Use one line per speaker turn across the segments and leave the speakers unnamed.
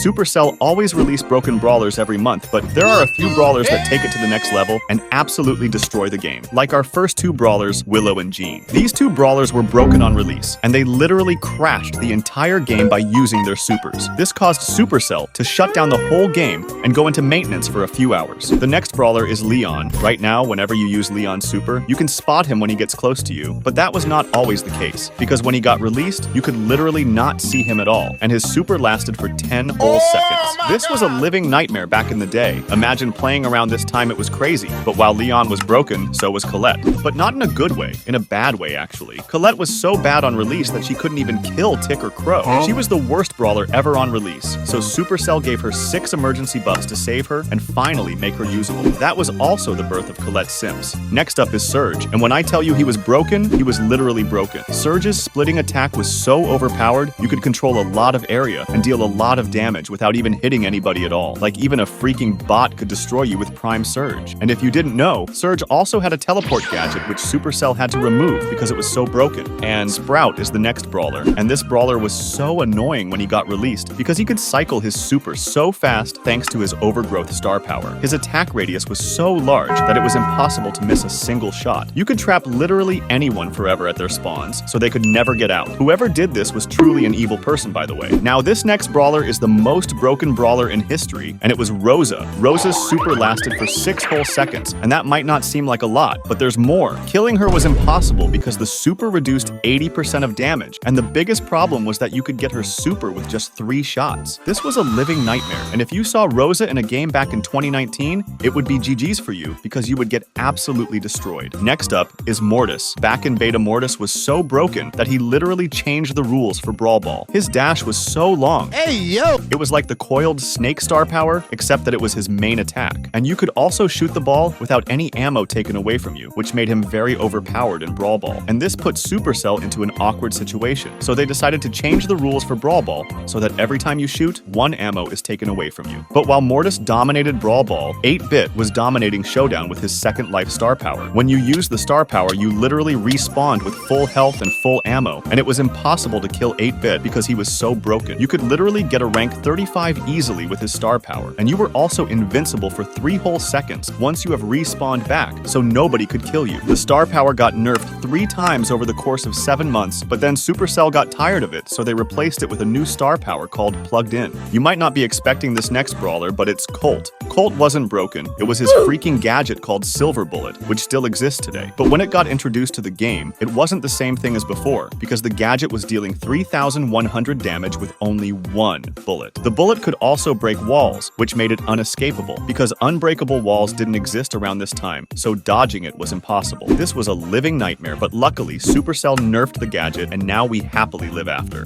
Supercell always release broken brawlers every month, but there are a few brawlers that take it to the next level and absolutely destroy the game. Like our first two brawlers, Willow and Jean. These two brawlers were broken on release, and they literally crashed the entire game by using their supers. This caused Supercell to shut down the whole game and go into maintenance for a few hours. The next brawler is Leon. Right now, whenever you use Leon's super, you can spot him when he gets close to you, but that was not always the case, because when he got released, you could literally not see him at all, and his super lasted for 10 whole seconds. This was a living nightmare back in the day. Imagine playing around this time. It was crazy. But while Leon was broken, so was Colette. But not in a good way, in a bad way actually. Colette was so bad on release that she couldn't even kill Tick or Crow. She was the worst brawler ever on release, so Supercell gave her 6 emergency buffs to save her and finally make her usable. That was also the birth of Colette's Sims. Next up is Surge, and when I tell you he was broken, he was literally broken. Surge's splitting attack was so overpowered, you could control a lot of area and deal a lot of damage without even hitting anybody at all. Like even a freaking bot could destroy you with Prime Surge. And if you didn't know, Surge also had a teleport gadget which Supercell had to remove because it was so broken. And Sprout is the next brawler, and this brawler was so annoying when he got released because he could cycle his super so fast thanks to his overgrowth star power. His attack radius was so large that it was impossible to miss a single shot. You could trap literally anyone forever at their spawns, so they could never get out. Whoever did this was truly an evil person, by the way. Now this next brawler is the most broken brawler in history, and it was Rosa. Rosa's super lasted for 6 whole seconds, and that might not seem like a lot, but there's more. Killing her was impossible because the super reduced 80% of damage, and the biggest problem was that you could get her super with just 3 shots. This was a living nightmare, and if you saw Rosa in a game back in 2019, it would be GG's for you because you would get absolutely destroyed. Next up is Mortis. Back in beta, Mortis was so broken that he literally changed the rules for Brawl Ball. His dash was so long.
Hey, yo!
It was like the coiled snake star power, except that it was his main attack. And you could also shoot the ball without any ammo taken away from you, which made him very overpowered in Brawl Ball. And this put Supercell into an awkward situation. So they decided to change the rules for Brawl Ball so that every time you shoot, 1 ammo is taken away from you. But while Mortis dominated Brawl Ball, 8-Bit was dominating Showdown with his second life star power. When you used the star power, you literally respawned with full health and full ammo, and it was impossible to kill 8-Bit because he was so broken. You could literally get a rank 35 easily with his star power, and you were also invincible for 3 whole seconds once you have respawned back, so nobody could kill you. The star power got nerfed 3 times over the course of 7 months, but then Supercell got tired of it, so they replaced it with a new star power called Plugged In. You might not be expecting this next brawler, but it's Colt. Colt wasn't broken. It was his freaking gadget called Silver Bullet, which still exists today. But when it got introduced to the game, it wasn't the same thing as before, because the gadget was dealing 3,100 damage with only 1 bullet. The bullet could also break walls, which made it unescapable, because unbreakable walls didn't exist around this time, so dodging it was impossible. This was a living nightmare, but luckily Supercell nerfed the gadget, and now we happily live after.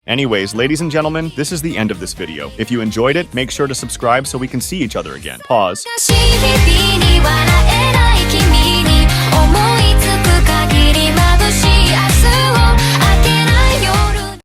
Anyways, ladies and gentlemen, this is the end of this video. If you enjoyed it, make sure to subscribe so we can see each other again. Pause.